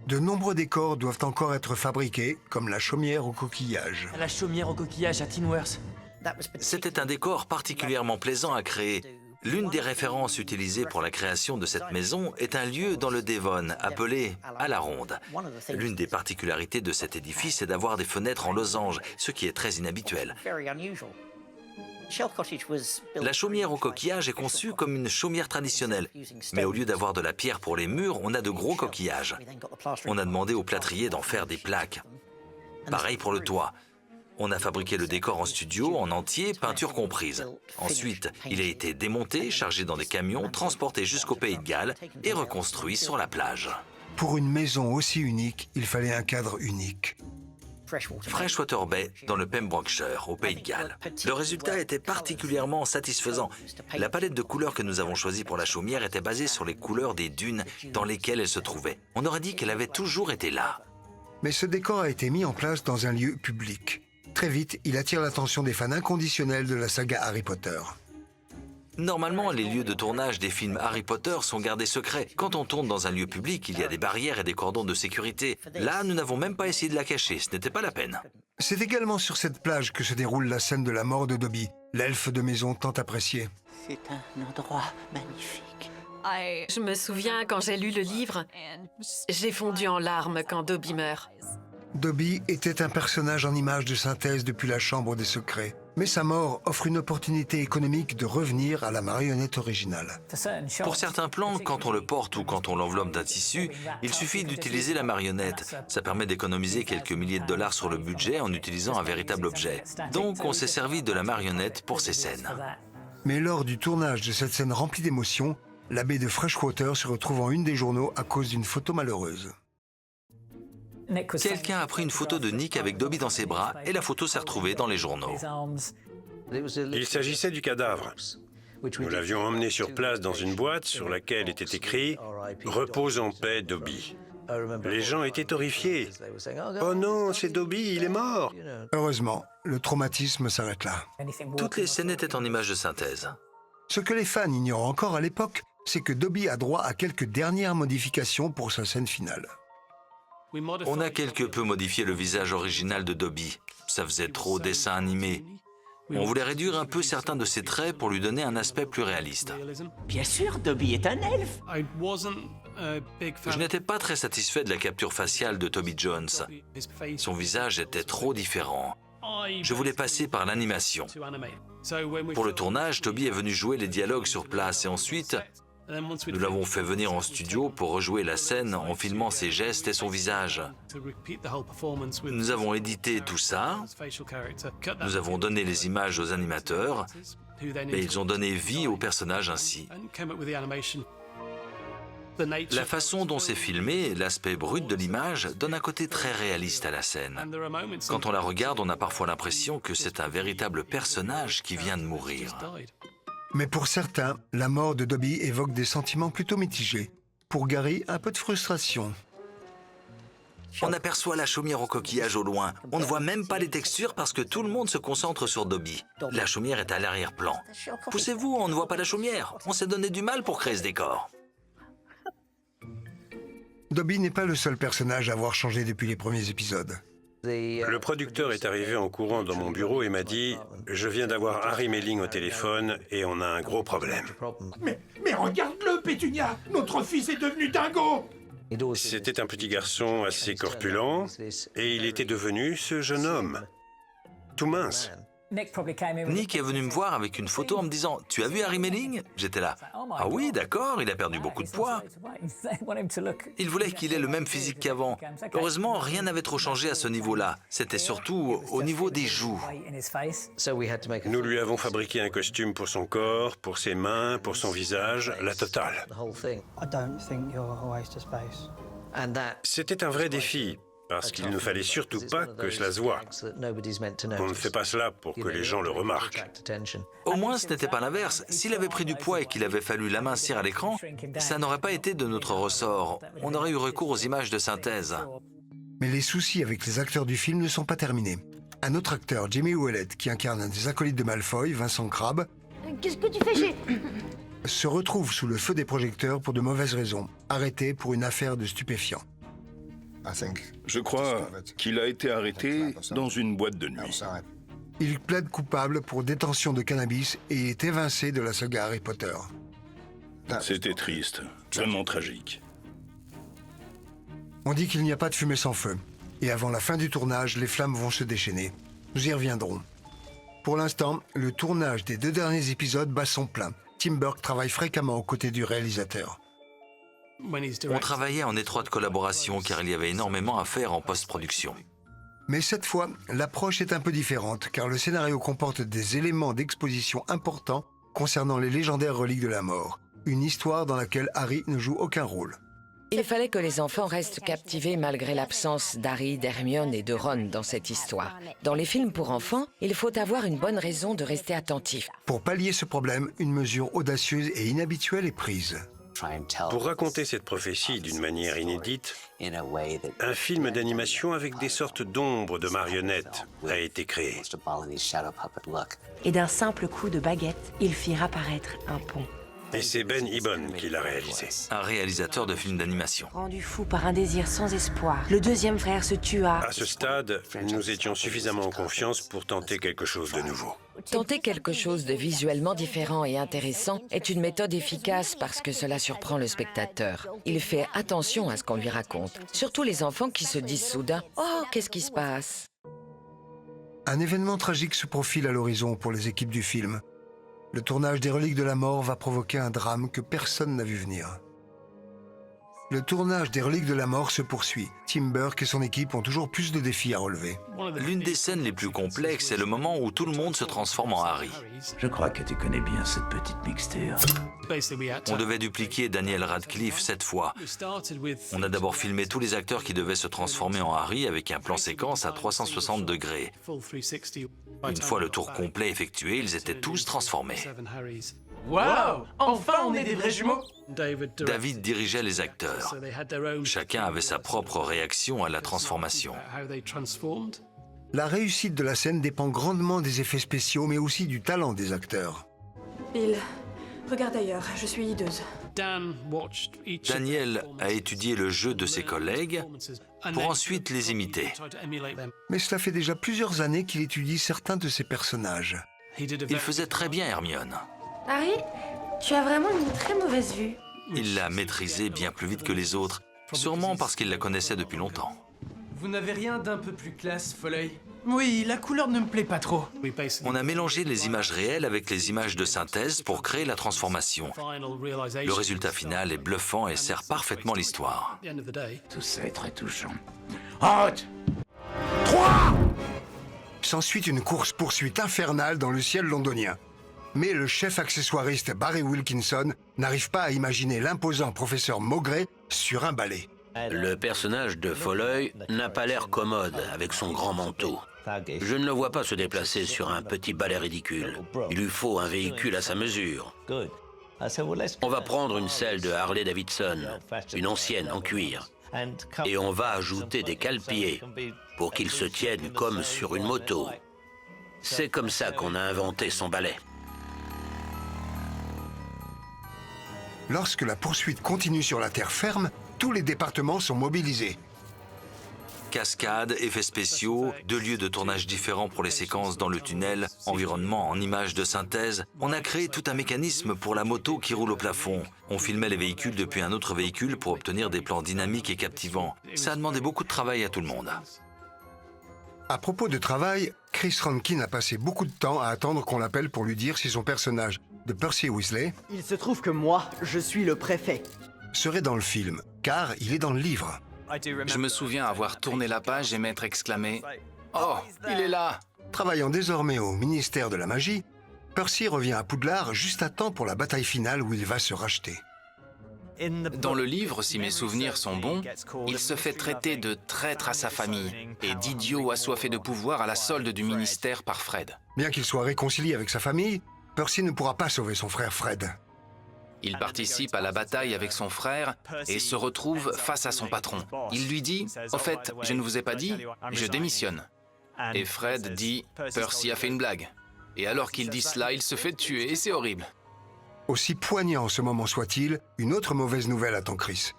De nombreux décors doivent encore être fabriqués, comme la chaumière au coquillage. La chaumière au coquillage à Tinworth. C'était un décor particulièrement plaisant à créer. L'une des références utilisées pour la création de cette maison est un lieu dans le Devon appelé à la ronde. L'une des particularités de cet édifice est d'avoir des fenêtres en losange, ce qui est très inhabituel. La chaumière au coquillage est conçue comme une chaumière traditionnelle, mais au lieu d'avoir de la pierre pour les murs, on a de gros coquillages. On a demandé au plâtrier d'en faire des plaques. Pareil pour le toit. On a fabriqué le décor en studio, en entier, peinture comprise. Ensuite, il a été démonté, chargé dans des camions, transporté jusqu'au Pays de Galles et reconstruit sur la plage. Pour une maison aussi unique, il fallait un cadre unique. Freshwater Bay, dans le Pembrokeshire, au Pays de Galles. Le résultat était particulièrement satisfaisant. La palette de couleurs que nous avons choisie pour la chaumière était basée sur les couleurs des dunes dans lesquelles elle se trouvait. On aurait dit qu'elle avait toujours été là. Mais ce décor a été mis en place dans un lieu public. Très vite, il attire l'attention des fans inconditionnels de la saga Harry Potter. Normalement, les lieux de tournage des films Harry Potter sont gardés secrets. Quand on tourne dans un lieu public, il y a des barrières et des cordons de sécurité. Là, nous n'avons même pas essayé de la cacher, ce n'était pas la peine. C'est également sur cette plage que se déroule la scène de la mort de Dobby, l'elfe de maison tant apprécié. C'est un endroit magnifique. Je me souviens quand j'ai lu le livre, j'ai fondu en larmes quand Dobby meurt. Dobby était un personnage en image de synthèse depuis la Chambre des Secrets. Mais sa mort offre une opportunité économique de revenir à la marionnette originale. Pour certains plans, quand on le porte ou quand on l'enveloppe d'un tissu, il suffit d'utiliser la marionnette. Ça permet d'économiser quelques milliers de dollars sur le budget en utilisant un véritable objet. Donc on s'est servi de la marionnette pour ces scènes. Mais lors du tournage de cette scène remplie d'émotions, la baie de Freshwater se retrouve en une des journaux à cause d'une photo malheureuse. Quelqu'un a pris une photo de Nick avec Dobby dans ses bras et la photo s'est retrouvée dans les journaux. Il s'agissait du cadavre. Nous l'avions emmené sur place dans une boîte sur laquelle était écrit « Repose en paix, Dobby ». Les gens étaient horrifiés. « Oh non, c'est Dobby, il est mort !» Heureusement, le traumatisme s'arrête là. Toutes les scènes étaient en images de synthèse. Ce que les fans ignorent encore à l'époque, c'est que Dobby a droit à quelques dernières modifications pour sa scène finale. On a quelque peu modifié le visage original de Dobby. Ça faisait trop dessin animé. On voulait réduire un peu certains de ses traits pour lui donner un aspect plus réaliste. Bien sûr, Dobby est un elfe. Je n'étais pas très satisfait de la capture faciale de Toby Jones. Son visage était trop différent. Je voulais passer par l'animation. Pour le tournage, Toby est venu jouer les dialogues sur place et ensuite, nous l'avons fait venir en studio pour rejouer la scène en filmant ses gestes et son visage. Nous avons édité tout ça, nous avons donné les images aux animateurs et ils ont donné vie au personnage ainsi. La façon dont c'est filmé, l'aspect brut de l'image, donne un côté très réaliste à la scène. Quand on la regarde, on a parfois l'impression que c'est un véritable personnage qui vient de mourir. Mais pour certains, la mort de Dobby évoque des sentiments plutôt mitigés. Pour Gary, un peu de frustration. On aperçoit la chaumière au coquillage au loin. On ne voit même pas les textures parce que tout le monde se concentre sur Dobby. La chaumière est à l'arrière-plan. Poussez-vous, on ne voit pas la chaumière. On s'est donné du mal pour créer ce décor. Dobby n'est pas le seul personnage à avoir changé depuis les premiers épisodes. Le producteur est arrivé en courant dans mon bureau et m'a dit « Je viens d'avoir Harry Melling au téléphone et on a un gros problème. » Mais regarde-le, Pétunia! Notre fils est devenu dingo! C'était un petit garçon assez corpulent et il était devenu ce jeune homme, tout mince. Nick est venu me voir avec une photo en me disant « Tu as vu Harry Melling ?» J'étais là « Ah oui, d'accord, il a perdu beaucoup de poids. » Il voulait qu'il ait le même physique qu'avant. Heureusement, rien n'avait trop changé à ce niveau-là. C'était surtout au niveau des joues. Nous lui avons fabriqué un costume pour son corps, pour ses mains, pour son visage, la totale. C'était un vrai défi. Parce qu'il ne fallait surtout pas que cela se voie. On ne fait pas cela pour que les gens le remarquent. Au moins, ce n'était pas l'inverse. S'il avait pris du poids et qu'il avait fallu l'amincir à l'écran, ça n'aurait pas été de notre ressort. On aurait eu recours aux images de synthèse. Mais les soucis avec les acteurs du film ne sont pas terminés. Un autre acteur, Jimmy Ouellet, qui incarne un des acolytes de Malfoy, Vincent Crabbe, Qu'est-ce que tu fais, se retrouve sous le feu des projecteurs pour de mauvaises raisons, arrêté pour une affaire de stupéfiants. Je crois qu'il a été arrêté dans une boîte de nuit. Il plaide coupable pour détention de cannabis et est évincé de la saga Harry Potter. C'était triste, vraiment tragique. On dit qu'il n'y a pas de fumée sans feu. Et avant la fin du tournage, les flammes vont se déchaîner. Nous y reviendrons. Pour l'instant, le tournage des 2 derniers épisodes bat son plein. Tim Burke travaille fréquemment aux côtés du réalisateur. On travaillait en étroite collaboration car il y avait énormément à faire en post-production. Mais cette fois, l'approche est un peu différente car le scénario comporte des éléments d'exposition importants concernant les légendaires reliques de la mort. Une histoire dans laquelle Harry ne joue aucun rôle. Il fallait que les enfants restent captivés malgré l'absence d'Harry, d'Hermione et de Ron dans cette histoire. Dans les films pour enfants, il faut avoir une bonne raison de rester attentif. Pour pallier ce problème, une mesure audacieuse et inhabituelle est prise. Pour raconter cette prophétie d'une manière inédite, un film d'animation avec des sortes d'ombres de marionnettes a été créé. Et d'un simple coup de baguette, il fit apparaître un pont. Et c'est Ben Ibon qui l'a réalisé. Un réalisateur de films d'animation. Rendu fou par un désir sans espoir, le deuxième frère se tua. À ce stade, nous étions suffisamment en confiance pour tenter quelque chose de nouveau. Tenter quelque chose de visuellement différent et intéressant est une méthode efficace parce que cela surprend le spectateur. Il fait attention à ce qu'on lui raconte, surtout les enfants qui se disent soudain « Oh, qu'est-ce qui se passe ?» Un événement tragique se profile à l'horizon pour les équipes du film. Le tournage des Reliques de la Mort va provoquer un drame que personne n'a vu venir. Le tournage des Reliques de la Mort se poursuit. Tim Burke et son équipe ont toujours plus de défis à relever. L'une des scènes les plus complexes est le moment où tout le monde se transforme en Harry. Je crois que tu connais bien cette petite mixture. On devait dupliquer Daniel Radcliffe 7 fois. On a d'abord filmé tous les acteurs qui devaient se transformer en Harry avec un plan séquence à 360 degrés. Une fois le tour complet effectué, ils étaient tous transformés. Waouh! Enfin, on est des vrais jumeaux! David dirigeait les acteurs. Chacun avait sa propre réaction à la transformation. La réussite de la scène dépend grandement des effets spéciaux, mais aussi du talent des acteurs. Bill, regarde ailleurs, je suis hideuse. Daniel a étudié le jeu de ses collègues pour ensuite les imiter. Mais cela fait déjà plusieurs années qu'il étudie certains de ses personnages. Il faisait très bien Hermione. Harry, tu as vraiment une très mauvaise vue. Il l'a maîtrisée bien plus vite que les autres, sûrement parce qu'il la connaissait depuis longtemps. Vous n'avez rien d'un peu plus classe, Foley? Oui, la couleur ne me plaît pas trop. On a mélangé les images réelles avec les images de synthèse pour créer la transformation. Le résultat final est bluffant et sert parfaitement l'histoire. Tout ça est très touchant. Haute! 3! S'ensuit une course-poursuite infernale dans le ciel londonien. Mais le chef accessoiriste Barry Wilkinson n'arrive pas à imaginer l'imposant professeur Maugrey sur un balai. Le personnage de Foley n'a pas l'air commode avec son grand manteau. Je ne le vois pas se déplacer sur un petit balai ridicule. Il lui faut un véhicule à sa mesure. On va prendre une selle de Harley Davidson, une ancienne en cuir, et on va ajouter des cale-pieds pour qu'il se tienne comme sur une moto. C'est comme ça qu'on a inventé son balai. Lorsque la poursuite continue sur la terre ferme, tous les départements sont mobilisés. Cascades, effets spéciaux, 2 lieux de tournage différents pour les séquences dans le tunnel, environnement en images de synthèse. On a créé tout un mécanisme pour la moto qui roule au plafond. On filmait les véhicules depuis un autre véhicule pour obtenir des plans dynamiques et captivants. Ça a demandé beaucoup de travail à tout le monde. À propos de travail, Chris Rankin a passé beaucoup de temps à attendre qu'on l'appelle pour lui dire si son personnage de Percy Weasley, il se trouve que moi, je suis le préfet, serait dans le film, car il est dans le livre. Je me souviens avoir tourné la page et m'être exclamé « Oh, il est là !» Travaillant désormais au ministère de la Magie, Percy revient à Poudlard juste à temps pour la bataille finale où il va se racheter. Dans le livre, si mes souvenirs sont bons, il se fait traiter de traître à sa famille et d'idiot assoiffé de pouvoir à la solde du ministère par Fred. Bien qu'il soit réconcilié avec sa famille, Percy ne pourra pas sauver son frère Fred. Il participe à la bataille avec son frère et se retrouve face à son patron. Il lui dit « Au fait, je ne vous ai pas dit, je démissionne. » Et Fred dit « Percy a fait une blague. » Et alors qu'il dit cela, il se fait tuer et c'est horrible. Aussi poignant ce moment soit-il, une autre mauvaise nouvelle attend Chris.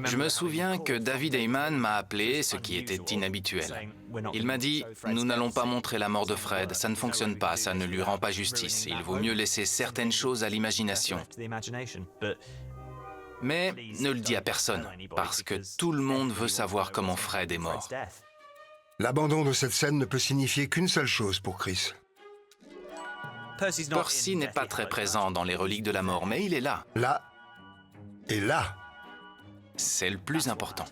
Je me souviens que David Heyman m'a appelé, ce qui était inhabituel. Il m'a dit « Nous n'allons pas montrer la mort de Fred, ça ne fonctionne pas, ça ne lui rend pas justice. Il vaut mieux laisser certaines choses à l'imagination. Mais ne le dis à personne, parce que tout le monde veut savoir comment Fred est mort. » L'abandon de cette scène ne peut signifier qu'une seule chose pour Chris. Percy n'est pas très présent dans les reliques de la mort, mais il est là. Là et là. C'est le plus important.